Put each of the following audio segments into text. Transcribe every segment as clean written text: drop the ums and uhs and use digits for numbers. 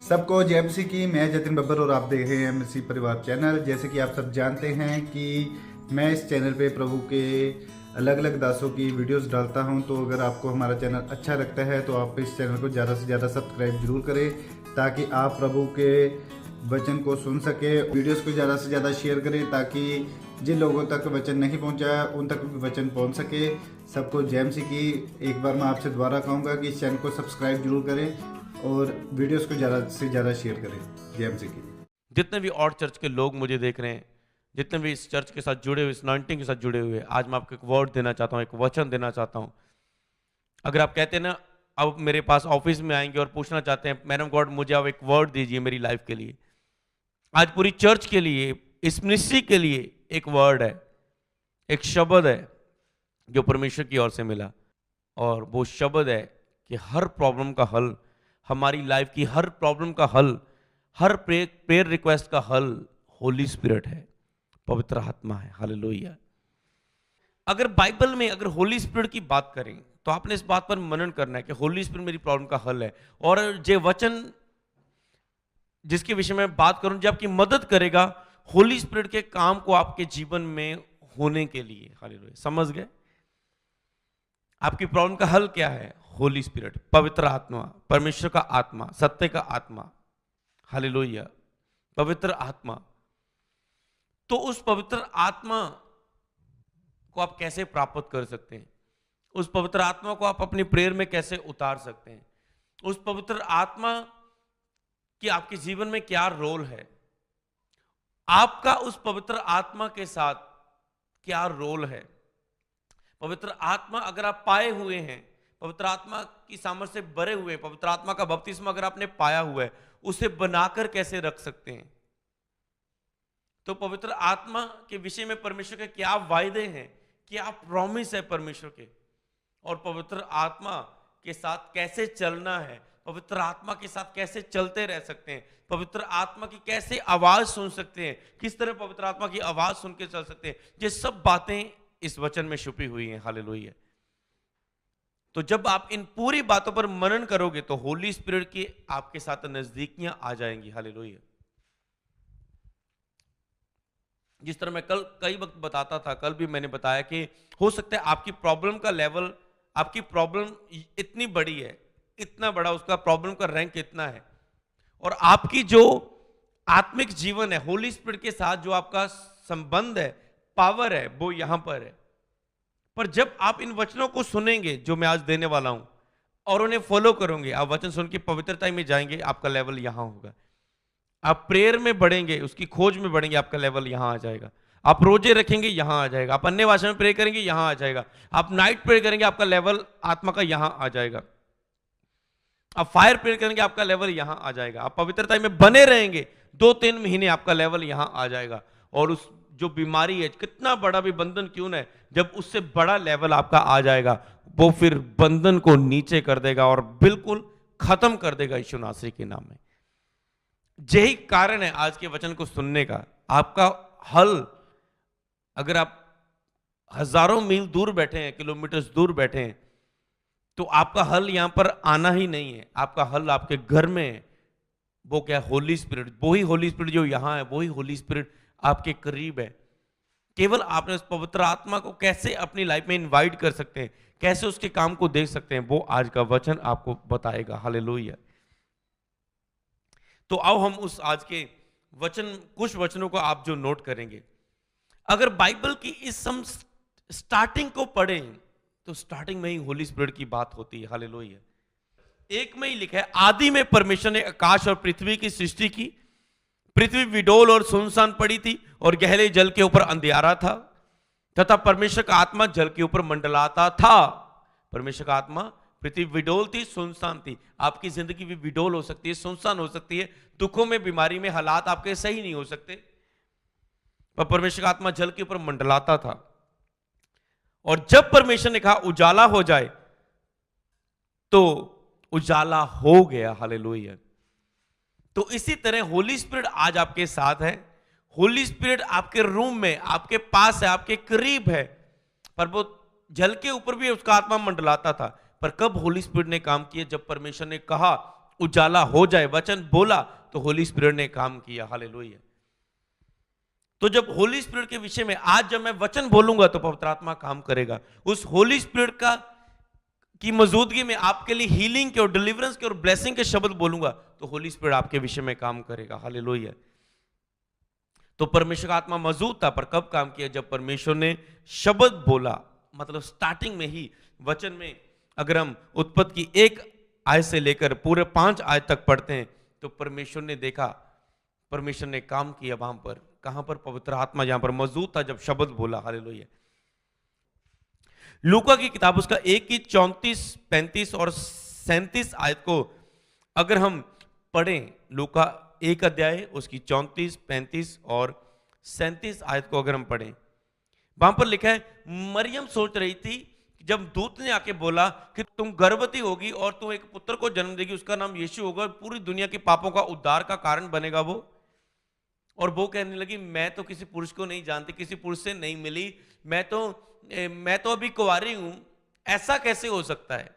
सबको जय मसीह की। मैं जतिन बब्बर और आप देख रहे हैं मसीह परिवार चैनल। जैसे कि आप सब जानते हैं कि मैं इस चैनल पे प्रभु के अलग अलग दासों की वीडियोस डालता हूं, तो अगर आपको हमारा चैनल अच्छा लगता है तो आप इस चैनल को ज़्यादा से ज़्यादा सब्सक्राइब जरूर करें, ताकि आप प्रभु के वचन को सुन सके। वीडियोस को ज़्यादा से ज़्यादा शेयर करें, ताकि जिन लोगों तक वचन नहीं पहुंचा उन तक भी वचन पहुंच सके। सबको जय मसीह की। एक बार मैं आपसे दोबारा कहूँगा कि इस चैनल को सब्सक्राइब जरूर करें और वीडियोस को ज़्यादा से ज़्यादा शेयर करें। जय मसीह की। जितने भी और चर्च के लोग मुझे देख रहे हैं, जितने भी इस चर्च के साथ जुड़े हुए, इस अनॉइंटिंग के साथ जुड़े हुए, आज मैं आपको एक वर्ड देना चाहता हूँ, एक वचन देना चाहता हूँ। अगर आप कहते हैं ना, अब मेरे पास ऑफिस में आएंगे और पूछना चाहते हैं, मैन ऑफ गॉड मुझे अब एक वर्ड दीजिए मेरी लाइफ के लिए, आज पूरी चर्च के लिए, इस मिनिस्ट्री के लिए एक वर्ड है, एक शब्द है जो परमेश्वर की ओर से मिला। और वो शब्द है कि हर प्रॉब्लम का हल, हमारी लाइफ की हर प्रॉब्लम का हल, हर प्रेयर रिक्वेस्ट का हल होली स्पिरिट है, पवित्र आत्मा है। हालेलुया। अगर बाइबल में अगर होली स्पिरिट की बात करें तो आपने इस बात पर मनन करना है कि होली स्पिरिट मेरी प्रॉब्लम का हल है। और ये वचन जिसके विषय में बात करूं, जो आपकी मदद करेगा होली स्पिरिट के काम को आपके जीवन में होने के लिए। हालेलुया। समझ गए? आपकी प्रॉब्लम का हल क्या है? होली स्पिरिट, पवित्र आत्मा, परमेश्वर का आत्मा, सत्य का आत्मा। हालेलुया। पवित्र आत्मा। तो उस पवित्र आत्मा को आप कैसे प्राप्त कर सकते हैं? उस पवित्र आत्मा को आप अपनी प्रेयर में कैसे उतार सकते हैं? उस पवित्र आत्मा कि आपके जीवन में क्या रोल है? आपका उस पवित्र आत्मा के साथ क्या रोल है? पवित्र आत्मा अगर आप पाए हुए हैं, पवित्र आत्मा की सामर्थ्य से भरे हुए हैं, पवित्र आत्मा का बपतिस्मा अगर आपने पाया हुआ है, उसे बनाकर कैसे रख सकते हैं? तो पवित्र आत्मा के विषय में परमेश्वर के क्या वायदे हैं, क्या प्रॉमिस है परमेश्वर के, और पवित्र आत्मा के साथ कैसे चलना है, पवित्र आत्मा के साथ कैसे चलते रह सकते हैं, पवित्र आत्मा की कैसे आवाज सुन सकते हैं, किस तरह पवित्र आत्मा की आवाज सुन के चल सकते हैं, ये सब बातें इस वचन में छुपी हुई हैं। हालेलुया। तो जब आप इन पूरी बातों पर मनन करोगे तो होली स्पिरिट की आपके साथ नजदीकियां आ जाएंगी। हालेलुया। जिस तरह मैं कल कई वक्त बताता था, कल भी मैंने बताया कि हो सकता है आपकी प्रॉब्लम का लेवल, आपकी प्रॉब्लम इतनी बड़ी है, इतना बड़ा उसका प्रॉब्लम का रैंक इतना है, और आपकी जो आत्मिक जीवन है होली स्पिरिट के साथ जो आपका संबंध है, पावर है, वो यहां पर है। पर जब आप इन वचनों को सुनेंगे जो मैं आज देने वाला हूं और उन्हें फॉलो करोगे, आप वचन सुन के पवित्रता में जाएंगे, आपका लेवल यहां होगा। आप प्रेयर में बढ़ेंगे, उसकी खोज में बढ़ेंगे, आपका लेवल यहां आ जाएगा। आप रोजे रखेंगे, यहां आ जाएगा। आप अन्य भाषा में प्रे करेंगे, यहां आ जाएगा। आप नाइट प्रे करेंगे, आपका लेवल आत्मा का यहां आ जाएगा। आप फायर प्रेयर करेंगे, आपका लेवल यहां आ जाएगा। आप पवित्रता में बने रहेंगे 2-3 महीने, आपका लेवल यहां आ जाएगा। और उस जो बीमारी है, कितना बड़ा भी बंधन क्यों ना है, जब उससे बड़ा लेवल आपका आ जाएगा, वो फिर बंधन को नीचे कर देगा और बिल्कुल खत्म कर देगा यीशु नासरी के नाम में। यही कारण है आज के वचन को सुनने का। आपका हल, अगर आप हजारों मील दूर बैठे हैं, किलोमीटर दूर बैठे हैं, तो आपका हल यहां पर आना ही नहीं है। आपका हल आपके घर में है। वो क्या? होली स्पिरिट। वही होली स्पिरिट जो यहां है, वही होली स्पिरिट आपके करीब है। केवल आपने उस पवित्र आत्मा को कैसे अपनी लाइफ में इनवाइट कर सकते हैं, कैसे उसके काम को देख सकते हैं, वो आज का वचन आपको बताएगा। हालेलुया। तो आओ हम उस आज के वचन, कुछ वचनों को आप जो नोट करेंगे, अगर बाइबल की इस हम स्टार्टिंग को पढ़ें तो स्टार्टिंग में ही होली स्पिरिट की बात होती है। हालेलुया। एक में ही लिखा है, आदि में परमेश्वर ने आकाश और पृथ्वी की सृष्टि की। पृथ्वी विडोल और सुनसान पड़ी थी और गहरे जल के ऊपर अंधियारा था, तथा परमेश्वर का आत्मा जल के ऊपर मंडलाता था। परमेश्वर का आत्मा, पृथ्वी विडोल थी, सुनसान थी। आपकी जिंदगी भी विडोल हो सकती है, सुनसान हो सकती है, दुखों में, बीमारी में हालात आपके सही नहीं हो सकते, पर परमेश्वर का आत्मा जल के ऊपर मंडलाता था। और जब परमेश्वर ने कहा उजाला हो जाए, तो उजाला हो गया। हालेलुया। तो इसी तरह होली स्पिरिट आज आपके साथ है। होली स्पिरिट आपके रूम में, आपके पास है, आपके करीब है, पर वो जल के ऊपर भी उसका आत्मा मंडलाता था। पर कब होली स्पिरिट ने काम किया? जब परमेश्वर ने कहा उजाला हो जाए, वचन बोला तो होली स्पिरिट ने काम किया। हालेलुया। तो जब होली स्पिरिट के विषय में आज जब मैं वचन बोलूंगा तो पवित्र आत्मा काम करेगा। उस होली स्पिरिट का की मौजूदगी में आपके लिए हीलिंग के और डिलीवरेंस के और ब्लेसिंग के शब्द बोलूंगा तो होली स्पिरिट आपके विषय में काम करेगा। हालेलुया। तो परमेश्वर का आत्मा मौजूद था, पर कब काम किया? जब परमेश्वर ने शब्द बोला। मतलब स्टार्टिंग में ही वचन में अगर हम उत्पत्ति की 1 आयत से लेकर पूरे 5 आयत तक पढ़ते हैं तो परमेश्वर ने देखा, परमेश्वर ने काम किया वहां पर। कहां पर? पवित्र आत्मा यहां पर मौजूद था जब शब्द बोला। हालेलुया। लूका की किताब उसका 1 की 34, 35 और 37 आयत को अगर हम पढ़ें, लूका 1 अध्याय उसकी 34, 35 और 37 आयत को अगर हम पढ़ें, वहां पर लिखा है मरियम सोच रही थी जब दूत ने आके बोला कि तुम गर्भवती होगी और तुम एक पुत्र को जन्म देगी, उसका नाम यीशु होगा और पूरी दुनिया के पापों का उद्धार का कारण बनेगा वो। और वो कहने लगी मैं तो किसी पुरुष को नहीं जानती, किसी पुरुष से नहीं मिली, मैं तो अभी कुंवारी हूं, ऐसा कैसे हो सकता है?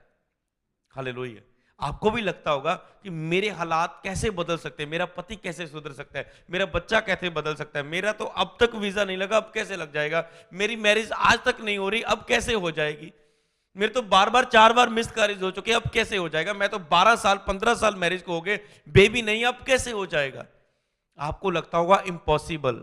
हालेलुया। आपको भी लगता होगा कि मेरे हालात कैसे बदल सकते हैं, मेरा पति कैसे सुधर सकता है, मेरा बच्चा कैसे बदल सकता है, मेरा तो अब तक वीजा नहीं लगा, अब कैसे लग जाएगा, मेरी मैरिज आज तक नहीं हो रही, अब कैसे हो जाएगी, मेरे तो बार बार 4 बार मिस मैरिज हो चुके, अब कैसे हो जाएगा, मैं तो 12 साल 15 साल मैरिज को हो गए, बेबी नहीं, अब कैसे हो जाएगा? आपको लगता होगा इम्पॉसिबल,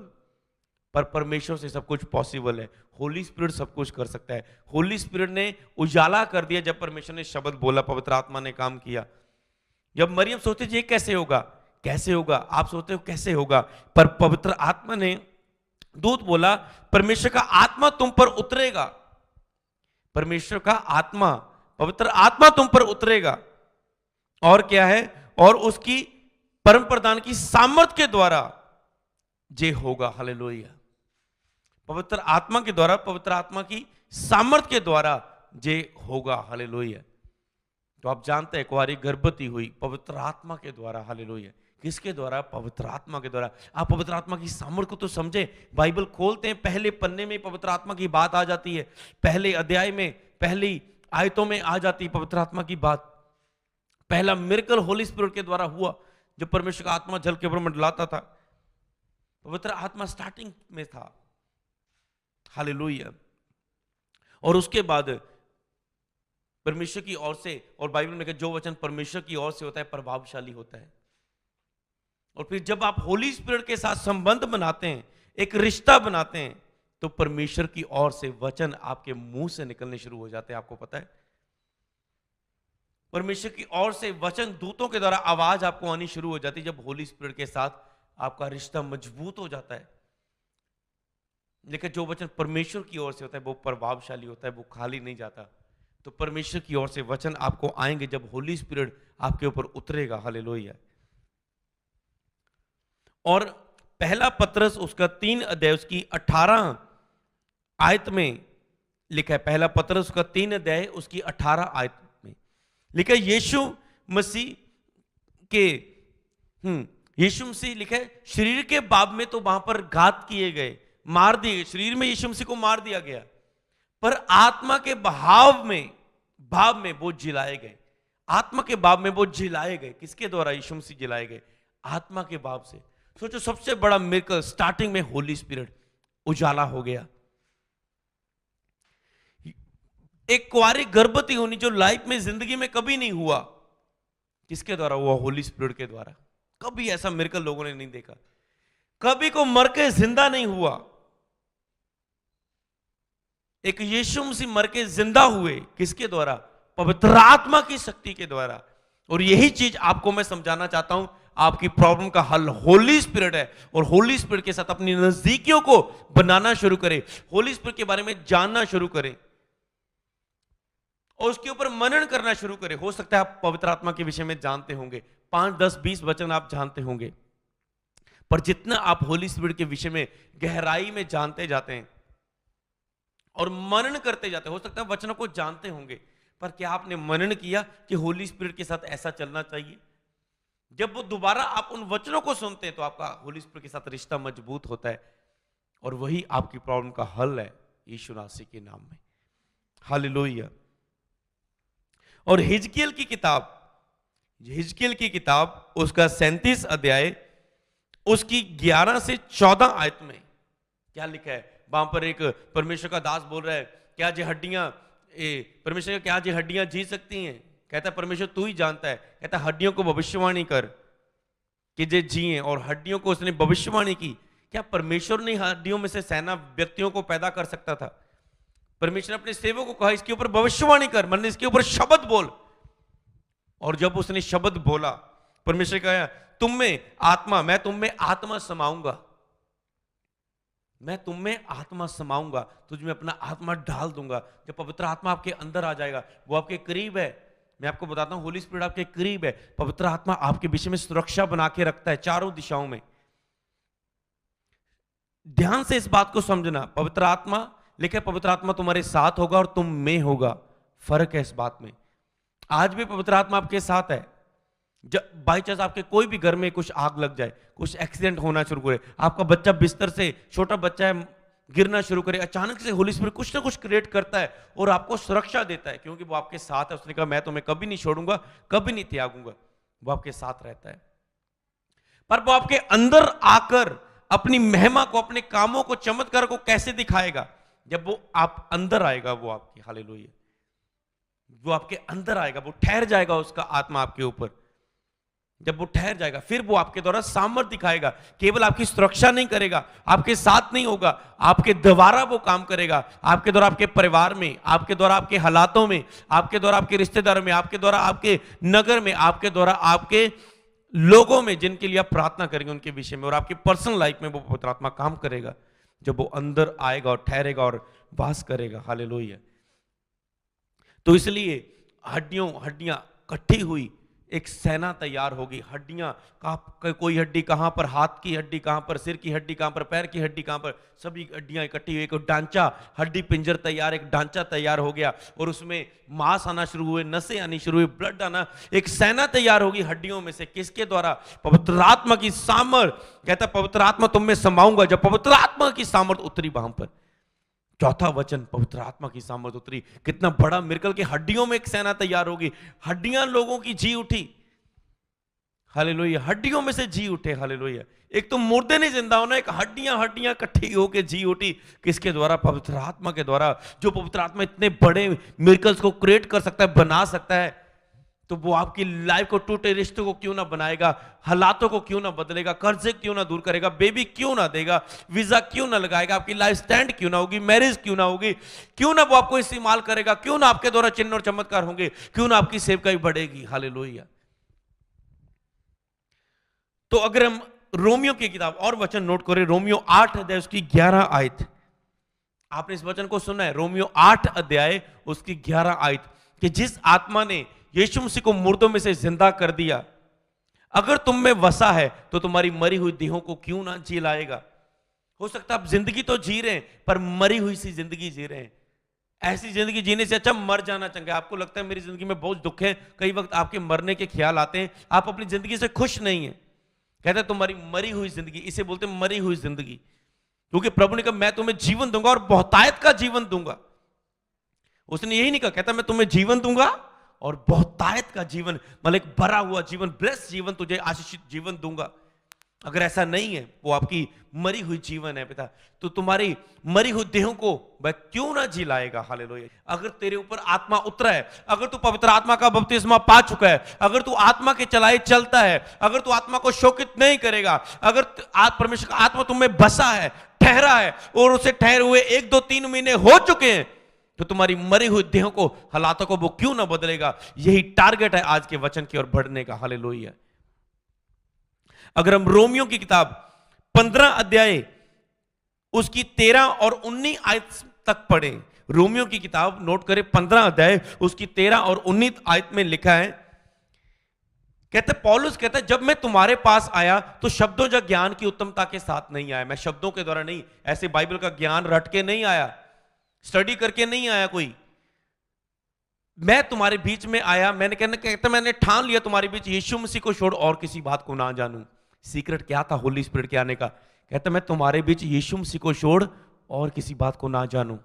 पर परमेश्वर से सब कुछ पॉसिबल है। होली स्पिरिट सब कुछ कर सकता है। होली स्पिरिट ने उजाला कर दिया जब परमेश्वर ने शब्द बोला, पवित्र आत्मा ने काम किया। जब मरियम सोचती थी ये कैसे होगा, कैसे होगा, आप सोचते हो कैसे होगा, पर पवित्र आत्मा ने, दूत बोला परमेश्वर का आत्मा तुम पर उतरेगा, परमेश्वर का आत्मा, पवित्र आत्मा तुम पर उतरेगा, और क्या है, और उसकी परम प्रदान की सामर्थ के द्वारा जे होगा। हालेलुया। पवित्र आत्मा के द्वारा, पवित्र आत्मा की सामर्थ के द्वारा जे होगा। हालेलुया। तो आप जानते हैं कुंवारी गर्भवती हुई पवित्र आत्मा के द्वारा। हालेलुया। किसके द्वारा? पवित्र आत्मा के द्वारा। आप पवित्र आत्मा की सामर्थ को तो समझे। बाइबल खोलते हैं, पहले पन्ने में पवित्र आत्मा की बात आ जाती है, पहले अध्याय में, पहली आयतों में आ जाती है पवित्र आत्मा की बात। पहला मिरेकल होली स्पिरिट के द्वारा हुआ जब परमेश्वर का आत्मा जल के ऊपर मंडलाता था, पवित्र आत्मा स्टार्टिंग में था। हालेलुया। और उसके बाद परमेश्वर की ओर से, और बाइबल में जो वचन परमेश्वर की ओर से होता है प्रभावशाली होता है। और फिर जब आप होली स्पिरिट के साथ संबंध बनाते हैं, एक रिश्ता बनाते हैं, तो परमेश्वर की ओर से वचन आपके मुंह से निकलने शुरू हो जाते हैं। आपको पता है, परमेश्वर की ओर से वचन दूतों के द्वारा आवाज आपको आनी शुरू हो जाती है जब होली स्पिरिट के साथ आपका रिश्ता मजबूत हो जाता है। लेकिन जो वचन परमेश्वर की ओर से होता है वो प्रभावशाली होता है, वो खाली नहीं जाता। तो परमेश्वर की ओर से वचन आपको आएंगे जब होली स्पिरिट आपके ऊपर उतरेगा। हालेलुया। और पहला पत्रस उसका 3 अध्याय उसकी 18 आयत में लिखा है, पहला पत्रस उसका 3 अध्याय उसकी 18 आयत में लिखा है, यीशु मसीह लिखा है शरीर के बाब में तो वहां पर घात किए गए, मार दिए गए, शरीर में यीशु मसीह को मार दिया गया, पर आत्मा के भाव में वो जिलाए गए। आत्मा के भाव में वो जिलाए गए। किसके द्वारा? यीशु मसीह जिलाए गए आत्मा के भाव से। सोचो, सबसे बड़ा मिरेकल स्टार्टिंग में होली स्पिरिट उजाला हो गया। एक कुंवारी गर्भवती होनी जो लाइफ में जिंदगी में कभी नहीं हुआ, किसके द्वारा हुआ? होली स्पिरिट के द्वारा। कभी ऐसा मिरेकल लोगों ने नहीं देखा। कभी को मर के जिंदा नहीं हुआ। एक यीशु मसीह मर के जिंदा हुए, किसके द्वारा? पवित्र आत्मा की शक्ति के द्वारा। और यही चीज आपको मैं समझाना चाहता हूं। आपकी प्रॉब्लम का हल होली स्पिरिट है, और होली स्पिरिट के साथ अपनी नजदीकियों को बनाना शुरू करें, होली स्पिरिट के बारे में जानना शुरू करें और उसके ऊपर मनन करना शुरू करें। हो सकता है आप पवित्र आत्मा के विषय में जानते होंगे, 5, 10, 20 वचन आप जानते होंगे, पर जितना आप होली स्पिरिट के विषय में गहराई में जानते जाते हैं और मनन करते जाते हैं, हो सकता है वचनों को जानते होंगे, पर क्या आपने मनन किया कि होली स्पिरिट के साथ ऐसा चलना चाहिए? जब वो दोबारा आप उन वचनों को सुनते हैं तो आपका होली स्पिरिट के साथ रिश्ता मजबूत होता है, और वही आपकी प्रॉब्लम का हल है यीशु मसीह के नाम में। हालेलुया। और हिजकिय्याल की किताब, हिजकियेल की किताब उसका 37 अध्याय उसकी 11 से 14 आयत में क्या लिखा है? वहां पर एक परमेश्वर का दास बोल रहा है, क्या जे हड्डियां परमेश्वर का क्या जे हड्डियां जी सकती हैं? कहता है परमेश्वर तू ही जानता है। कहता है हड्डियों को भविष्यवाणी कर कि जे जिए, और हड्डियों को उसने भविष्यवाणी की। क्या परमेश्वर ने हड्डियों में से सेना व्यक्तियों को पैदा कर सकता था? परमेश्वर ने अपने सेवक को कहा इसके ऊपर भविष्यवाणी कर, मतलब इसके ऊपर शब्द बोल। और जब उसने शब्द बोला, परमेश्वर कहा तुम में आत्मा, मैं तुम में आत्मा समाऊंगा, मैं तुम में आत्मा समाऊंगा, तुझ में अपना आत्मा डाल दूंगा। जब पवित्र आत्मा आपके अंदर आ जाएगा, वो आपके करीब है। मैं आपको बताता हूं, होली स्पिरिट आपके करीब है। पवित्र आत्मा आपके विषय में सुरक्षा बना के रखता है चारों दिशाओं में। ध्यान से इस बात को समझना, पवित्र आत्मा लेकिन पवित्र आत्मा तुम्हारे साथ होगा और तुम में होगा, फर्क है इस बात में। आज भी पवित्र आत्मा आपके साथ है। जब बाई चांस आपके कोई भी घर में कुछ आग लग जाए, कुछ एक्सीडेंट होना शुरू करे, आपका बच्चा बिस्तर से, छोटा बच्चा है, गिरना शुरू करे, अचानक से होली स्पिरिट कुछ ना कुछ क्रिएट करता है और आपको सुरक्षा देता है, क्योंकि वो आपके साथ है। उसने कहा मैं तुम्हें कभी नहीं छोड़ूंगा, कभी नहीं त्यागूंगा। वो आपके साथ रहता है। पर वो आपके अंदर आकर अपनी महिमा को, अपने कामों को, चमत्कार को कैसे दिखाएगा? जब वो आप अंदर आएगा, वो आपकी, हालेलुया, वो आपके अंदर आएगा, वो ठहर जाएगा, उसका आत्मा आपके ऊपर। जब वो ठहर जाएगा, फिर वो आपके द्वारा सामर्थ्य दिखाएगा। केवल आपकी सुरक्षा नहीं करेगा, आपके साथ नहीं होगा, आपके द्वारा वो काम करेगा। आपके द्वारा आपके परिवार में, आपके द्वारा आपके हालातों में, आपके द्वारा आपके रिश्तेदारों में, आपके द्वारा आपके नगर में, आपके द्वारा आपके लोगों में जिनके लिए आप प्रार्थना करेंगे उनके विषय में, और आपकी पर्सनल लाइफ में वो पवित्र आत्मा काम करेगा जब वो अंदर आएगा और ठहरेगा और वास करेगा। हालेलुया। तो इसलिए हड्डियां इकट्ठी हुई एक सेना तैयार होगी। हड्डियां, कोई हड्डी कहां पर, हाथ की हड्डी कहां पर, सिर की हड्डी कहां पर, पैर की हड्डी कहां पर, सभी हड्डियां इकट्ठी हुई, एक ढांचा, हड्डी पिंजर तैयार, एक ढांचा तैयार हो गया, और उसमें मांस आना शुरू हुए, नसें आनी शुरू हुई, ब्लड आना, एक सेना तैयार होगी हड्डियों में से। किसके द्वारा? पवित्र आत्मा की सामर्थ। कहता पवित्र आत्मा तुम में समाऊंगा। जब पवित्र आत्मा की सामर्थ उतरी वहां पर, चौथा वचन, पवित्र आत्मा की सामर्थ उतरी। कितना बड़ा मिरेकल कि हड्डियों में एक सेना तैयार होगी। हड्डियां लोगों की जी उठी, हालेलुया, हड्डियों में से जी उठे, हालेलुया। एक तो मुर्दे नहीं जिंदा होना, एक हड्डियां इकट्ठी होकर जी उठी। किसके द्वारा? पवित्र आत्मा के द्वारा। जो पवित्र आत्मा इतने बड़े मिरेकल्स को क्रिएट कर सकता है, बना सकता है, तो वो आपकी लाइफ को, टूटे रिश्तों को क्यों ना बनाएगा, हालातों को क्यों ना बदलेगा, कर्जे क्यों ना दूर करेगा, बेबी क्यों ना देगा, वीजा क्यों ना लगाएगा, आपकी लाइफ स्टैंड क्यों ना होगी, मैरिज क्यों ना होगी, क्यों ना वो आपको इस्तेमाल करेगा, क्यों ना आपके द्वारा चिन्ह और चमत्कार होंगे, क्यों ना आपकी सेवकाई बढ़ेगी। हालेलुया। तो अगर हम रोमियो की किताब और वचन नोट करें, रोमियो 8 अध्याय उसकी 11 आयत, आपने इस वचन को सुना है, रोमियो 8 अध्याय उसकी 11 आयत, कि जिस आत्मा ने यीशु मसीह को मुर्दों में से जिंदा कर दिया, अगर तुम में वसा है तो तुम्हारी मरी हुई देहों को क्यों ना जी लाएगा। हो सकता है आप जिंदगी तो जी रहे हैं, पर मरी हुई सी जिंदगी जी रहे हैं। ऐसी जिंदगी जीने से अच्छा मर जाना चंगा। आपको लगता है मेरी जिंदगी में बहुत दुख है, कई वक्त आपके मरने के ख्याल आते हैं, आप अपनी जिंदगी से खुश नहीं है। कहते हैं तुम्हारी मरी हुई जिंदगी, इसे बोलते हैं मरी हुई जिंदगी, क्योंकि प्रभु ने कहा मैं तुम्हें जीवन दूंगा और बहुतायत का जीवन दूंगा। उसने यही नहीं कहा, कहता मैं तुम्हें जीवन दूंगा और बहुतायत का जीवन, मतलब एक भरा हुआ जीवन, ब्लेस्ड जीवन, तुझे आशीषित जीवन दूंगा। अगर ऐसा नहीं है, वो आपकी मरी हुई जीवन है पिता, तो तुम्हारी मरी हुई देहों को वह क्यों ना जी लाएगा। हालेलुया। अगर तेरे ऊपर आत्मा उतरा है, अगर तू पवित्र आत्मा का बपतिस्मा पा चुका है, अगर तू आत्मा के चलाए चलता है, अगर तू आत्मा को शोकित नहीं करेगा, अगर परमेश्वर का आत्मा तुम्हें बसा है, ठहरा है, और उसे ठहरे हुए 1, 2, 3 महीने हो चुके हैं, तो तुम्हारी मरी हुई देहों को, हालातों को वो क्यों ना बदलेगा। यही टारगेट है आज के वचन की ओर बढ़ने का। हालेलुया। अगर हम रोमियो की किताब 15 अध्याय उसकी 13 और 19 आयत तक पढ़ें, रोमियो की किताब नोट करें 15 अध्याय उसकी 13 और 19 आयत में लिखा है, कहते पौलुस कहता है जब मैं तुम्हारे पास आया तो शब्दों या ज्ञान की उत्तमता के साथ नहीं आया। मैं शब्दों के द्वारा नहीं, ऐसे बाइबल का ज्ञान रट के नहीं आया, स्टडी करके नहीं आया कोई। मैं तुम्हारे बीच में आया, मैंने कहता मैंने ठान लिया तुम्हारे बीच यीशु मसीह को छोड़ और किसी बात को ना जानूं। सीक्रेट क्या था होली स्पिरिट के आने का? कहता मैं तुम्हारे बीच यीशु मसीह को छोड़ और किसी बात को ना जानूं।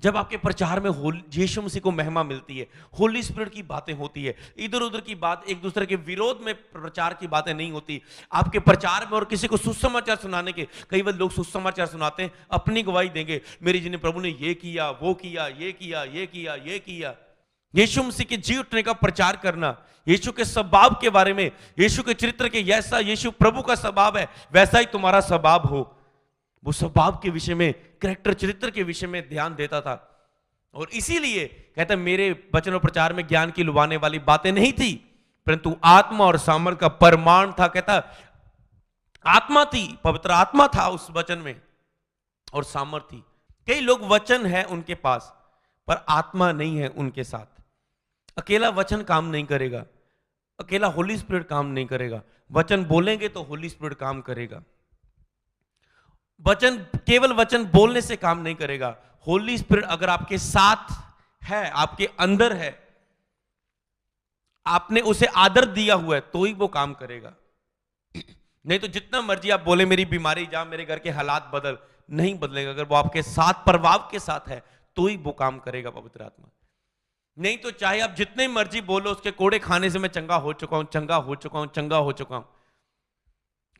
जब आपके प्रचार में यीशु मसीह को महिमा मिलती है, होली स्पिरिट की बातें होती है, इधर उधर की बात, एक दूसरे के विरोध में प्रचार की बातें नहीं होती आपके प्रचार में, और किसी को सुसमाचार सुनाने के, कई बार लोग सुसमाचार सुनाते हैं, अपनी गवाही देंगे, मेरी जिन्हें प्रभु ने ये किया, वो किया, ये किया, ये किया, ये किया। यीशु मसीह के जी उठने का प्रचार करना, यीशु के स्वभाव के बारे में, यीशु के चरित्र के, जैसा यीशु प्रभु का स्वभाव है वैसा ही तुम्हारा स्वभाव हो, वो स्वभाव के विषय में, कैरेक्टर, चरित्र के विषय में ध्यान देता था। और इसीलिए कहता है मेरे वचन और प्रचार में ज्ञान की लुभाने वाली बातें नहीं थी, परंतु आत्मा और सामर्थ का परमाण था। कहता आत्मा थी, पवित्र आत्मा था उस वचन में, और सामर्थ थी। कई लोग वचन है उनके पास पर आत्मा नहीं है उनके साथ। अकेला वचन काम नहीं करेगा, अकेला होली स्पिरिट काम नहीं करेगा। वचन बोलेंगे तो होली स्पिरिट काम करेगा। वचन, केवल वचन बोलने से काम नहीं करेगा। होली स्पिरिट अगर आपके साथ है, आपके अंदर है, आपने उसे आदर दिया हुआ है, तो ही वो काम करेगा। नहीं तो जितना मर्जी आप बोले मेरी बीमारी जा, मेरे घर के हालात बदल, नहीं बदलेगा। अगर वो आपके साथ, प्रभाव के साथ है, तो ही वो काम करेगा पवित्र आत्मा। नहीं तो चाहे आप जितने मर्जी बोलो, उसके कोड़े खाने से मैं चंगा हो चुका हूं, चंगा हो चुका हूं, चंगा हो चुका हूं,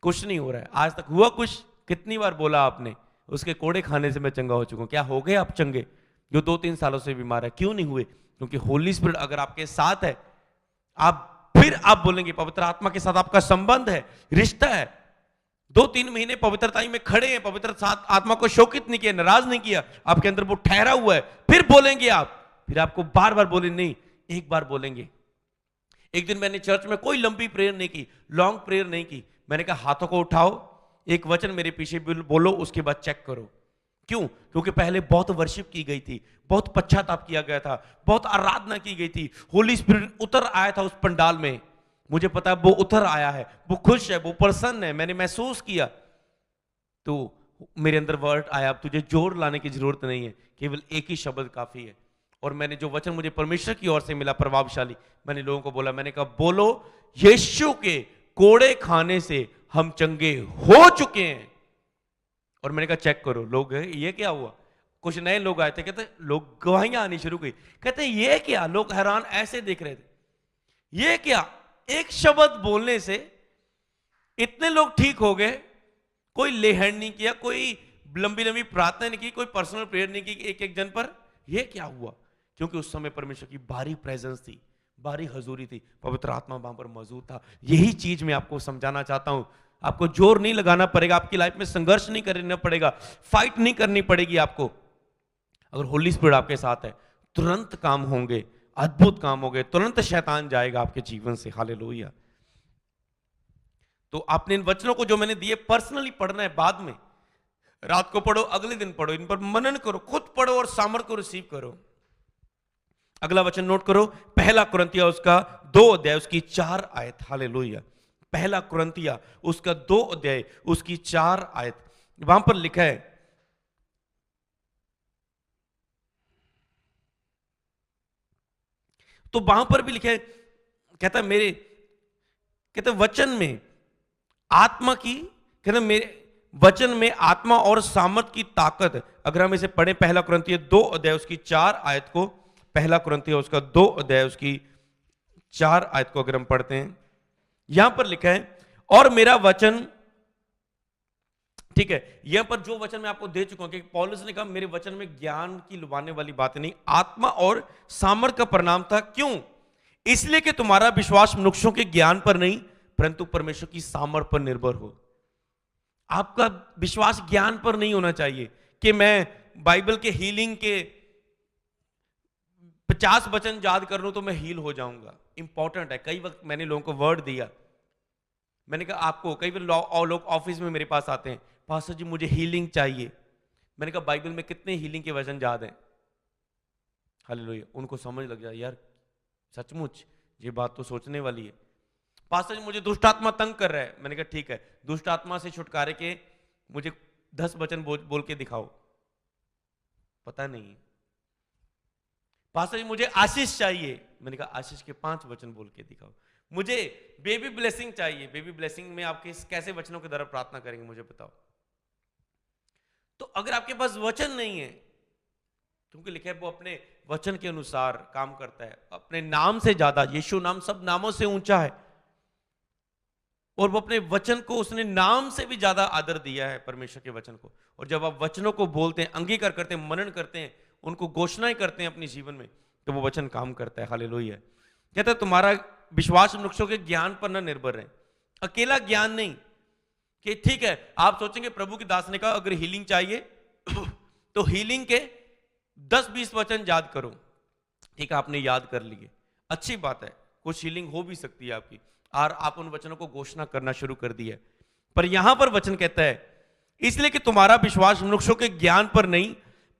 कुछ नहीं हो रहा है। आज तक हुआ कुछ? कितनी बार बोला आपने उसके कोड़े खाने से मैं चंगा हो चुका हूं? क्या हो गए आप चंगे जो 2-3 सालों से बीमार है? क्यों नहीं हुए? क्योंकि होली स्पिरिट अगर आपके साथ है, फिर आप बोलेंगे। पवित्र आत्मा के साथ आपका संबंध है, रिश्ता है। 2-3 महीने पवित्रता में खड़े हैं, पवित्र साथ आत्मा को शोकित नहीं किया, नाराज नहीं किया, आपके अंदर वो ठहरा हुआ है, फिर बोलेंगे आप। फिर आपको बार बार बोले नहीं, एक बार बोलेंगे। एक दिन मैंने चर्च में कोई लंबी प्रेयर नहीं की, लॉन्ग प्रेयर नहीं की। मैंने कहा हाथों को उठाओ, एक वचन मेरे पीछे बोलो, उसके बाद चेक करो। क्यों? क्योंकि पहले बहुत वर्शिप की गई थी, बहुत पश्चाताप किया गया था, बहुत आराधना की गई थी, होली स्पिरिट उतर आया था उस पंडाल में। मुझे पता है वो उतर आया है, वो खुश है, वो प्रसन्न है, मैंने महसूस किया। तो मेरे अंदर वर्ड आया, अब तुझे जोर लाने की जरूरत नहीं है, केवल एक ही शब्द काफी है। और मैंने जो वचन मुझे परमेश्वर की ओर से मिला प्रभावशाली, मैंने लोगों को बोला, मैंने कहा बोलो यीशु के कोड़े खाने से हम चंगे हो चुके हैं। और मैंने कहा चेक करो। लोग ये क्या हुआ? कुछ नए लोग आए थे, कहते लोग गवाहियां आनी शुरू हुई, कहते ये क्या? लोग हैरान ऐसे देख रहे थे, ये क्या? एक शब्द बोलने से इतने लोग ठीक हो गए। कोई लेहन नहीं किया, कोई लंबी लंबी प्रार्थना नहीं की, कोई पर्सनल प्रेयर नहीं की एक एक जन पर। यह क्या हुआ? क्योंकि उस समय परमेश्वर की भारी प्रेजेंस थी, भारी हजूरी थी, पवित्र आत्मा वहां पर मौजूद था। यही चीज मैं आपको समझाना चाहता हूं। आपको जोर नहीं लगाना पड़ेगा, आपकी लाइफ में संघर्ष नहीं करना पड़ेगा, फाइट नहीं करनी पड़ेगी आपको। अगर होली स्पिरिट आपके साथ है, तुरंत काम होंगे, अद्भुत काम होंगे, तुरंत शैतान जाएगा आपके जीवन से। हालेलुया। तो आपने इन वचनों को जो मैंने दिए पर्सनली पढ़ना है, बाद में रात को पढ़ो, अगले दिन पढ़ो, इन पर मनन करो, खुद पढ़ो और सामर्थ को रिसीव करो। अगला वचन नोट करो, पहला कुरिन्थिया उसका 2 अध्याय उसकी 4 आयत। हालेलुया। पहला कुरिन्थिया उसका 2 अध्याय उसकी 4 आयत, वहां पर लिखा है, तो वहां पर भी लिखा है, कहता मेरे, कहते वचन में आत्मा की, कहते मेरे वचन में आत्मा और सामर्थ की ताकत। अगर हम इसे पढ़े, पहला कुरिन्थिया 2 अध्याय उसकी 4 आयत को, पहला कुरिन्थिया उसका 2 अध्याय उसकी 4 आयत को अगर हम पढ़ते हैं, यहां पर लिखा है, और मेरा वचन, ठीक है, यहां पर जो वचन मैं आपको दे चुका हूं कि पौलुस ने कहा मेरे वचन में ज्ञान की लुभाने वाली बातें नहीं, आत्मा और सामर्थ का परिणाम था। क्यों? इसलिए कि तुम्हारा विश्वास मनुष्यों के ज्ञान पर नहीं, परंतु परमेश्वर की सामर्थ पर निर्भर हो। आपका विश्वास ज्ञान पर नहीं होना चाहिए कि मैं बाइबल के हीलिंग के 50 वचन याद कर लूं तो मैं हील हो जाऊंगा। इंपॉर्टेंट है। कई वक्त मैंने लोगों को वर्ड दिया, मैंने कहा आपको, कई बार लोग ऑफिस में मेरे पास आते हैं, पास्टर जी मुझे हीलिंग चाहिए। मैंने कहा बाइबल में कितने हीलिंग के वचन याद हैं? हालेलुया। उनको समझ लग जाए, यार सचमुच ये बात तो सोचने वाली है। पास्टर जी मुझे दुष्ट आत्मा तंग कर रहा है। मैंने कहा ठीक है, दुष्ट आत्मा से छुटकारे के मुझे 10 वचन बोल के दिखाओ। पता नहीं। पास्टर जी मुझे आशीष चाहिए। मैंने कहा आशीष के 5 वचन बोल के दिखाओ। मुझे बेबी ब्लेसिंग चाहिए। बेबी ब्लेसिंग में आप कैसे वचनों के द्वारा प्रार्थना करेंगे मुझे बताओ। तो अगर आपके पास वचन नहीं है क्योंकि लिखा है वो अपने वचन के अनुसार काम करता है, अपने नाम से ज्यादा, यीशु नाम सब नामों से ऊंचा है, और वो अपने वचन को उसने नाम से भी ज्यादा आदर दिया है, परमेश्वर के वचन को। और जब आप वचनों को बोलते हैं, अंगीकार करते हैं, मनन करते हैं, उनको घोषणाएं करते हैं अपने जीवन में, तो वो वचन काम करता है। हालेलुया। कहता है तुम्हारा विश्वास मनुष्यों के ज्ञान पर न निर्भर है, अकेला ज्ञान नहीं कि ठीक है आप सोचेंगे प्रभु की दास ने कहा अगर हीलिंग चाहिए तो हीलिंग के 10-20 वचन याद करो, ठीक है आपने याद कर लिए, अच्छी बात है, कुछ हीलिंग हो भी सकती है आपकी, और आप उन वचनों को घोषणा करना शुरू कर दिया। पर यहां पर वचन कहता है इसलिए कि तुम्हारा विश्वास मनुष्यों के ज्ञान पर नहीं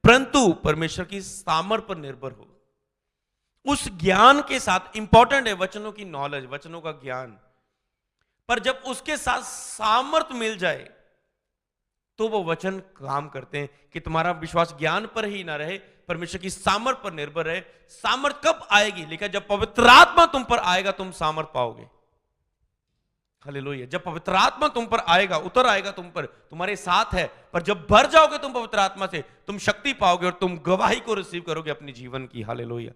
परंतु परमेश्वर की सामर्थ पर निर्भर हो। उस ज्ञान के साथ इंपॉर्टेंट है वचनों की नॉलेज, वचनों का ज्ञान, पर जब उसके साथ सामर्थ मिल जाए तो वो वचन काम करते हैं कि तुम्हारा विश्वास ज्ञान पर ही ना रहे, परमेश्वर की सामर्थ पर निर्भर रहे। सामर्थ कब आएगी? लिखा जब पवित्र आत्मा तुम पर आएगा तुम सामर्थ पाओगे। हालेलुया। जब पवित्र आत्मा तुम पर आएगा, उतर आएगा तुम पर, तुम्हारे साथ है, पर जब भर जाओगे तुम पवित्र आत्मा से, तुम शक्ति पाओगे और तुम गवाही को रिसीव करोगे अपने जीवन की। हालेलुया।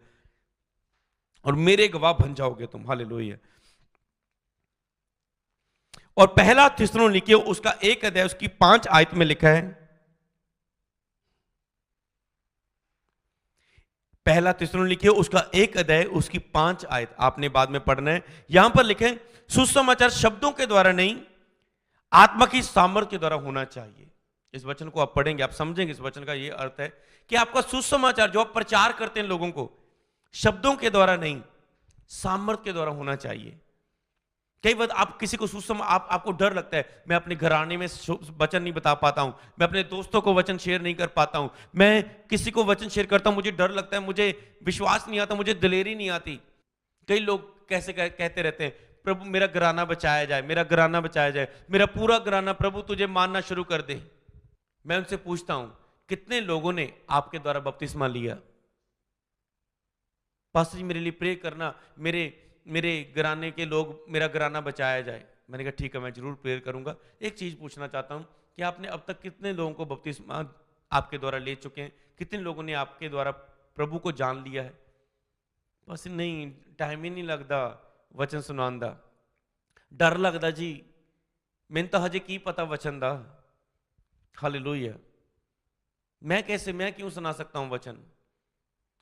और मेरे गवाह बन जाओगे तुम। हालेलुया। और पहला थिस्सलुनीकियों उसका 1 अध्याय उसकी 5 आयत में लिखा है, पहला थिस्सलुनीकियों उसका 1 अध्याय उसकी 5 आयत आपने बाद में पढ़ना है। यहां पर लिखे सुसमाचार शब्दों के द्वारा नहीं आत्मा की सामर्थ्य के द्वारा होना चाहिए। इस वचन को आप पढ़ेंगे आप समझेंगे इस वचन का ये अर्थ है कि आपका सुसमाचार जो आप प्रचार करते हैं लोगों को, शब्दों के द्वारा नहीं सामर्थ्य के द्वारा होना चाहिए। कई बार आप किसी को आपको डर लगता है, मैं अपने घराने में वचन नहीं बता पाता हूं, मैं अपने दोस्तों को वचन शेयर नहीं कर पाता हूं, मैं किसी को वचन शेयर करता हूं मुझे डर लगता है, मुझे विश्वास नहीं आता, मुझे दिलेरी नहीं आती। कई लोग कैसे कहते रहते हैं प्रभु मेरा घराना बचाया जाए, मेरा घराना बचाया जाए, मेरा पूरा घराना प्रभु तुझे मानना शुरू कर दे। मैं उनसे पूछता हूं कितने लोगों ने आपके द्वारा बपतिस्मा लिया? पास्टर जी मेरे लिए प्रे करना, मेरे घराने के लोग, मेरा घराना बचाया जाए। मैंने कहा ठीक है मैं जरूर प्रेयर करूंगा। एक चीज पूछना चाहता हूं कि आपने अब तक कितने लोगों को बपतिस्मा आपके द्वारा ले चुके हैं? कितने लोगों ने आपके द्वारा प्रभु को जान लिया है? बस नहीं, टाइम ही नहीं लगता वचन सुनान दा, डर लगता जी, मैंने तो हजे की पता वचन दा। हालेलुया। मैं क्यों सुना सकता हूं वचन?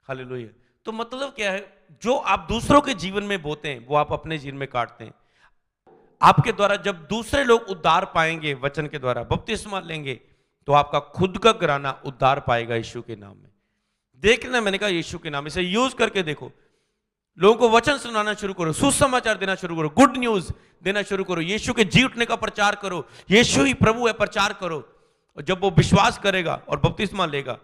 हालेलुया। तो मतलब क्या है, जो आप दूसरों के जीवन में बोते हैं वो आप अपने जीवन में काटते हैं। आपके द्वारा जब दूसरे लोग उद्धार पाएंगे वचन के द्वारा, बपतिस्मा लेंगे, तो आपका खुद का घराना उद्धार पाएगा यीशु के नाम में। देखना, मैंने कहा यीशु के नाम, इसे यूज करके देखो। लोगों को वचन सुनाना शुरू करो, सुसमाचार देना शुरू करो, गुड न्यूज देना शुरू करो, यीशु के जी उठने का प्रचार करो, यीशु ही प्रभु है प्रचार करो। और जब वो विश्वास करेगा और बपतिस्मा लेगा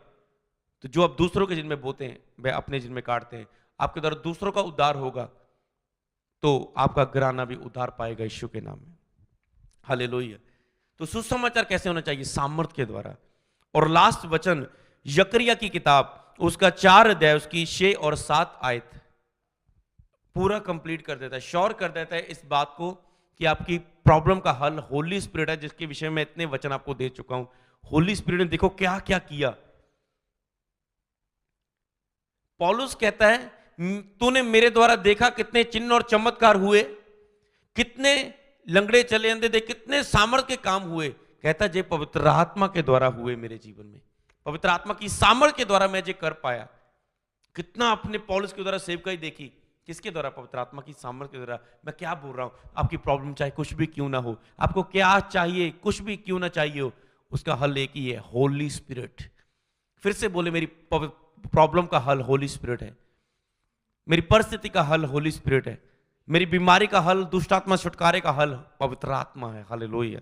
तो जो आप दूसरों के जिनमें बोते हैं वह अपने जिनमें काटते हैं। आपके द्वारा दूसरों का उद्धार होगा तो आपका घराना भी उद्धार पाएगा यीशु के नाम में। हालेलुया। तो सुसमाचार कैसे होना चाहिए? सामर्थ के द्वारा। और लास्ट वचन यकरिया की किताब उसका 4 अध्याय उसकी 6 और 7 आयत पूरा कंप्लीट कर देता है, श्योर कर देता है इस बात को कि आपकी प्रॉब्लम का हल होली स्पिरिट है, जिसके विषय में इतने वचन आपको दे चुका हूं। होली स्पिरिट ने देखो क्या क्या किया। पौलुस कहता है तूने मेरे द्वारा देखा कितने चिन्ह और चमत्कार हुए, कितने लंगड़े चले अंधे देख, कितने सामर्थ के काम हुए। कहता है जे पवित्र आत्मा के द्वारा हुए मेरे जीवन में, पवित्र आत्मा की सामर्थ के द्वारा मैं जे कर पाया। कितना आपने पौलुस के द्वारा सेवकाई देखी, किसके द्वारा? पवित्र आत्मा की सामर्थ के द्वारा। मैं क्या बोल रहा हूं, आपकी प्रॉब्लम चाहे कुछ भी क्यों ना हो, आपको क्या चाहिए कुछ भी क्यों ना चाहिए हो, उसका हल एक ही है, होली स्पिरिट। फिर से बोले, मेरी प्रॉब्लम का हल होली स्पिरिट है, मेरी परिस्थिति का हल होली स्पिरिट है, मेरी बीमारी का हल, दुष्ट आत्मा छुटकारे का हल पवित्र आत्मा है। हालेलुया।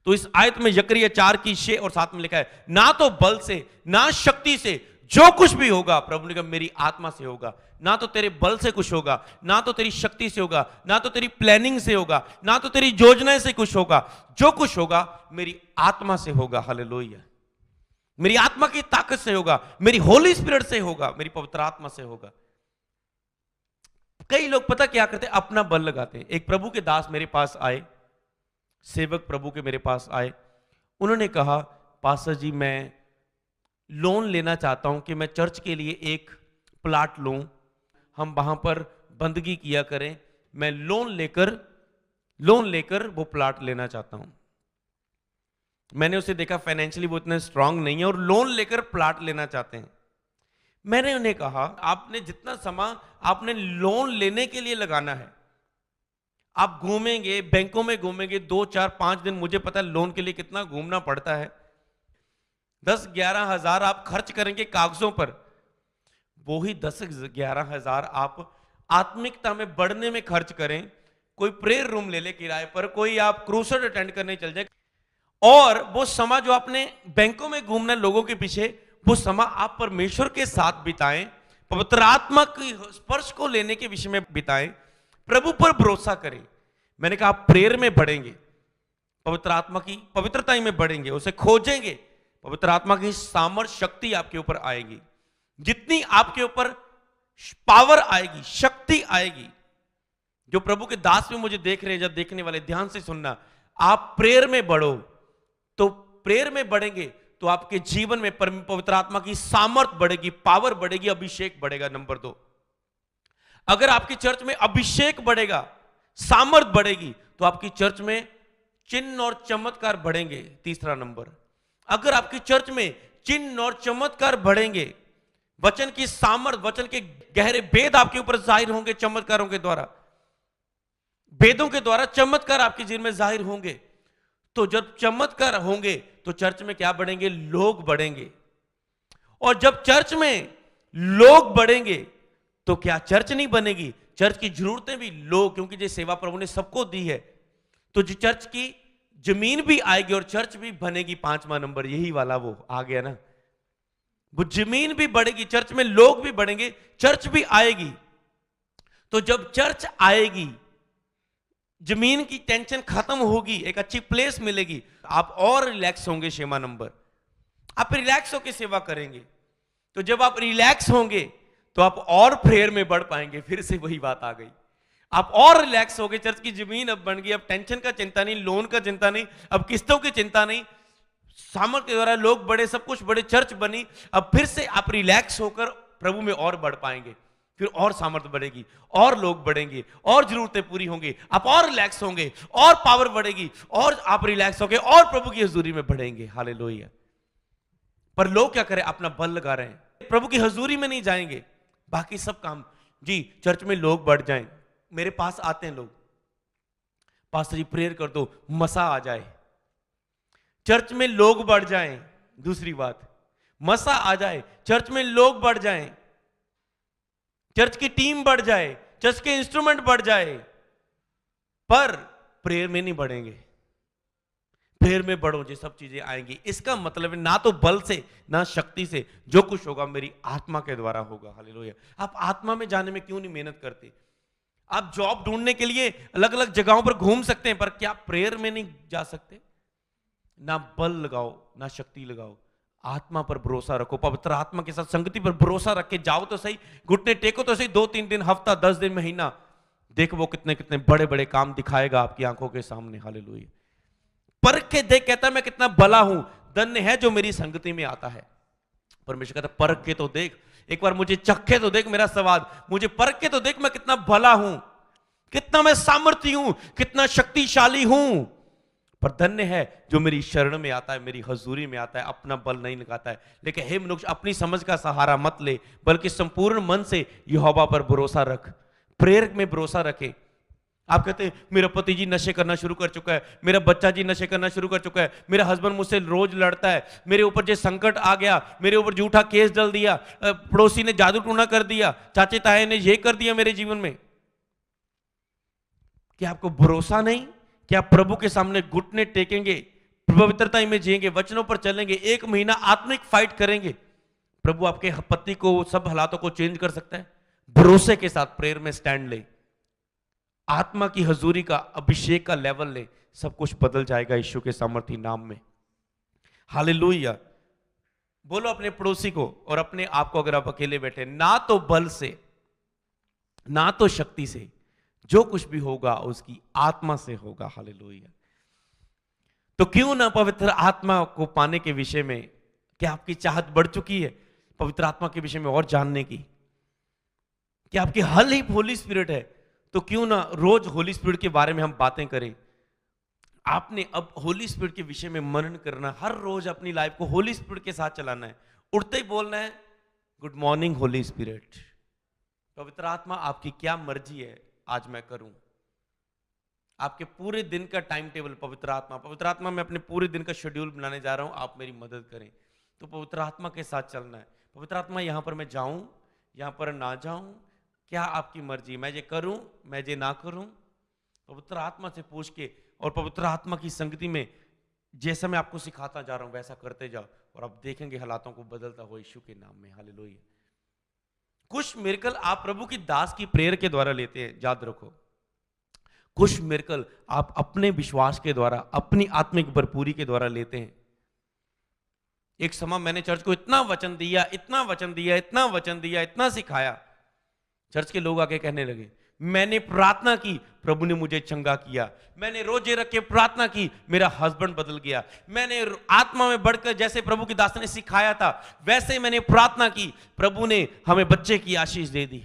तो इस आयत में यकरिया 4 की 6 और 7 में लिखा है ना तो बल से ना शक्ति से, जो कुछ भी होगा प्रभु ने कहा मेरी आत्मा से होगा। ना तो तेरे बल से कुछ होगा, ना तो तेरी शक्ति से होगा, ना तो तेरी प्लानिंग से होगा, ना तो तेरी योजना से कुछ होगा, जो कुछ होगा मेरी आत्मा से होगा। हालेलुया। मेरी आत्मा की ताकत से होगा, मेरी होली स्पिरिट से होगा, मेरी पवित्र आत्मा से होगा। कई लोग पता क्या करते हैं, अपना बल लगाते हैं। एक प्रभु के दास मेरे पास आए, सेवक प्रभु के मेरे पास आए, उन्होंने कहा पास्टर जी मैं लोन लेना चाहता हूं कि मैं चर्च के लिए एक प्लाट लूं, हम वहां पर बंदगी किया करें। मैं लोन लेकर वो प्लाट लेना चाहता हूं। मैंने उसे देखा फाइनेंशियली वो इतने स्ट्रांग नहीं है और लोन लेकर प्लाट लेना चाहते हैं। मैंने उन्हें कहा, आपने जितना समय आपने लोन लेने के लिए लगाना है, आप घूमेंगे, बैंकों में घूमेंगे 2 4 5 दिन, मुझे पता है लोन के लिए कितना घूमना पड़ता है, 10-11 हजार आप खर्च करेंगे कागजों पर, वो ही 10-11 हजार आप आत्मिकता में बढ़ने में खर्च करें। कोई प्रेयर रूम ले ले किराए पर, कोई आप क्रूसेड अटेंड करने चल जाए, और वो समय जो आपने बैंकों में घूमना लोगों के पीछे, वो समय आप परमेश्वर के साथ बिताएं, पवित्र आत्मा की स्पर्श को लेने के विषय में बिताएं, प्रभु पर भरोसा करें। मैंने कहा आप प्रेयर में बढ़ेंगे, पवित्र आत्मा की पवित्रता में बढ़ेंगे, उसे खोजेंगे, पवित्र आत्मा की सामर्थ्य शक्ति आपके ऊपर आएगी। जितनी आपके ऊपर पावर आएगी, शक्ति आएगी, जो प्रभु के दास में मुझे देख रहे हैं, जब देखने वाले ध्यान से सुनना, आप प्रेयर में बढ़ो, तो प्रेयर में बढ़ेंगे तो आपके जीवन में पवित्र आत्मा की सामर्थ्य बढ़ेगी, पावर बढ़ेगी, अभिषेक बढ़ेगा। नंबर 2, अगर आपकी चर्च में अभिषेक बढ़ेगा, सामर्थ बढ़ेगी, तो आपकी चर्च में चिन्ह और चमत्कार बढ़ेंगे। तीसरा नंबर, अगर आपकी चर्च में चिन्ह और चमत्कार बढ़ेंगे, वचन की सामर्थ, वचन के गहरे भेद आपके ऊपर जाहिर होंगे चमत्कारों के द्वारा, भेदों के द्वारा चमत्कार आपके जीवन में जाहिर होंगे, तो जब चमत्कार होंगे तो चर्च में क्या बढ़ेंगे? लोग बढ़ेंगे। और जब चर्च में लोग बढ़ेंगे तो क्या चर्च नहीं बनेगी? चर्च की जरूरतें भी लोग, क्योंकि जो सेवा प्रभु ने सबको दी है, तो जो चर्च की जमीन भी आएगी और चर्च भी बनेगी। 5वां नंबर यही वाला वो आ गया ना, वो जमीन भी बढ़ेगी, चर्च में लोग भी बढ़ेंगे, चर्च भी आएगी। तो जब चर्च आएगी, जमीन की टेंशन खत्म होगी, एक अच्छी प्लेस मिलेगी, आप और रिलैक्स होंगे। 6वां नंबर, आप रिलैक्स होकर सेवा करेंगे। तो जब आप रिलैक्स होंगे तो आप और प्रेयर में बढ़ पाएंगे। फिर से वही बात आ गई, आप और रिलैक्स हो गए, चर्च की जमीन अब बन गई, अब टेंशन का चिंता नहीं, लोन का चिंता नहीं, अब किस्तों की चिंता नहीं, सामर्थ्य के द्वारा लोग बड़े, सब कुछ बड़े, चर्च बनी। अब फिर से आप रिलैक्स होकर प्रभु में और बढ़ पाएंगे, फिर और सामर्थ्य बढ़ेगी, और लोग बढ़ेंगे, और जरूरतें पूरी होंगी, आप और रिलैक्स होंगे, और पावर बढ़ेगी, और आप रिलैक्स होंगे और प्रभु की हजूरी में बढ़ेंगे। हालेलुया। पर लोग क्या करें? अपना बल लगा रहे हैं, प्रभु की हजूरी में नहीं जाएंगे। बाकी सब काम जी, चर्च में लोग बढ़ जाएं, मेरे पास आते हैं लोग, पास्टर जी प्रेयर कर दो, मसा आ जाए, चर्च में लोग बढ़ जाएं। दूसरी बात, मसा आ जाए, चर्च में लोग बढ़ जाएं, चर्च की टीम बढ़ जाए, चर्च के इंस्ट्रूमेंट बढ़ जाए, पर प्रेयर में नहीं बढ़ेंगे। प्रेयर में बढ़ो, ये सब चीजें आएंगी। इसका मतलब है ना तो बल से ना शक्ति से, जो कुछ होगा मेरी आत्मा के द्वारा होगा। हालेलुया। आप आत्मा में जाने में क्यों नहीं मेहनत करते? आप जॉब ढूंढने के लिए अलग अलग जगहों पर घूम सकते हैं, पर क्या प्रेयर में नहीं जा सकते? ना बल लगाओ ना शक्ति लगाओ, आत्मा पर भरोसा रखो, पवित्र आत्मा के साथ संगति पर भरोसा रख के जाओ तो सही, घुटने टेको तो सही, 2-3 दिन, हफ्ता, 10 दिन, महीना, देखो वो कितने कितने बड़े बड़े काम दिखाएगा आपकी आंखों के सामने। हालेलुया। परख के देख, कहता है मैं कितना भला हूं, धन्य है जो मेरी संगति में आता है। परमेश्वर कहता है परख के तो देख, एक बार मुझे चखे तो देख मेरा स्वाद, मुझे परख के तो देख मैं कितना भला हूं, कितना मैं सामर्थी हूं, कितना शक्तिशाली हूं। पर धन्य है जो मेरी शरण में आता है, मेरी हजूरी में आता है, अपना बल नहीं लगाता है। लेकिन हे मनुष्य, अपनी समझ का सहारा मत ले, बल्कि संपूर्ण मन से यहोवा पर भरोसा रख, प्रेयर में भरोसा रखे। आप कहते हैं मेरा पति जी नशे करना शुरू कर चुका है, मेरा बच्चा जी नशे करना शुरू कर चुका है, मेरा हस्बैंड मुझसे रोज लड़ता है, मेरे ऊपर जो संकट आ गया, मेरे ऊपर झूठा केस डल दिया, पड़ोसी ने जादू टूना कर दिया, चाचे ताए ने ये कर दिया मेरे जीवन में। क्या आपको भरोसा नहीं? क्या प्रभु के सामने घुटने टेकेंगे, पवित्रता में जिएंगे, वचनों पर चलेंगे, 1 महीना आत्मिक फाइट करेंगे, प्रभु आपके पति को, सब हालातों को चेंज कर सकता है। भरोसे के साथ प्रेयर में स्टैंड ले, आत्मा की हजूरी का, अभिषेक का लेवल ले, सब कुछ बदल जाएगा यीशु के सामर्थी नाम में। हालेलुया। बोलो अपने पड़ोसी को और अपने आप को, अगर आप अकेले बैठे, ना तो बल से ना तो शक्ति से, जो कुछ भी होगा उसकी आत्मा से होगा। हालेलुया। तो क्यों ना पवित्र आत्मा को पाने के विषय में क्या आपकी चाहत बढ़ चुकी है पवित्र आत्मा के विषय में और जानने की? क्या आपकी हल ही होली स्पिरिट है? तो क्यों ना रोज होली स्पिरिट के बारे में हम बातें करें। आपने अब होली स्पिरिट के विषय में मनन करना, हर रोज अपनी लाइफ को होली स्पिरिट के साथ चलाना है। उठते ही बोलना है, गुड मॉर्निंग होली स्पिरिट। पवित्र आत्मा आपकी क्या मर्जी है आज मैं करूं। आपके पूरे दिन का टाइम टेबल पवित्र आत्मा मैं अपने पूरे दिन का शेड्यूल बनाने जा रहा हूं, आप मेरी मदद करें। तो पवित्र आत्मा के साथ चलना है। पवित्र आत्मा यहां पर मैं जाऊं, यहां पर ना जाऊं, क्या आपकी मर्जी, मैं ये करूं, मैं ये ना करूं। पवित्र आत्मा से पूछ के और पवित्र आत्मा की संगति में जैसा मैं आपको सिखाता जा रहा हूं वैसा करते जाओ, और आप देखेंगे हालातों को बदलता हो यीशु के नाम में। हालेलुया। कुछ मिरेकल आप प्रभु की दास की प्रेयर के द्वारा लेते हैं, याद रखो। कुछ मिरेकल आप अपने विश्वास के द्वारा, अपनी आत्मिक भरपूरी के द्वारा लेते हैं। एक समय मैंने चर्च को इतना वचन दिया, इतना वचन दिया, इतना वचन दिया, इतना सिखाया, चर्च के लोग आके कहने लगे, मैंने प्रार्थना की, प्रभु ने मुझे चंगा किया। मैंने रोजे रख के प्रार्थना की, मेरा हस्बैंड बदल गया। मैंने आत्मा में बढ़कर जैसे प्रभु की दास ने सिखाया था वैसे ही मैंने प्रार्थना की, प्रभु ने हमें बच्चे की आशीष दे दी।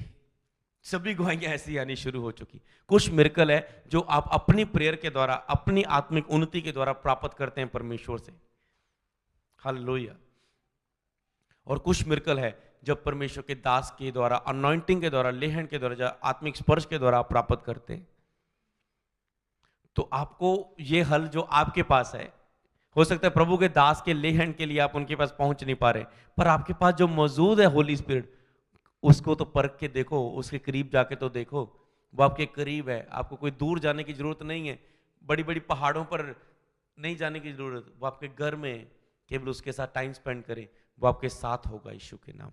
सभी गवाहियां ऐसी आनी शुरू हो चुकी। कुछ मिरेकल है जो आप अपनी प्रेयर के द्वारा, अपनी आत्मिक उन्नति के द्वारा प्राप्त करते हैं परमेश्वर से। हालेलुया। और कुछ मिरेकल है जब परमेश्वर के दास के द्वारा, अनॉइंटिंग के द्वारा, लेहन के द्वारा, आत्मिक स्पर्श के द्वारा आप प्राप्त करते हैं। तो आपको ये हल जो आपके पास है, हो सकता है प्रभु के दास के लेहन के लिए आप उनके पास पहुंच नहीं पा रहे, पर आपके पास जो मौजूद है होली स्पिरिट, उसको तो परख के देखो, उसके करीब जाके तो देखो। वो आपके करीब है, आपको कोई दूर जाने की जरूरत नहीं है, बड़ी बड़ी पहाड़ों पर नहीं जाने की जरूरत। वो आपके घर में केवल उसके साथ टाइम स्पेंड करें, वो आपके साथ होगा यीशु के नाम।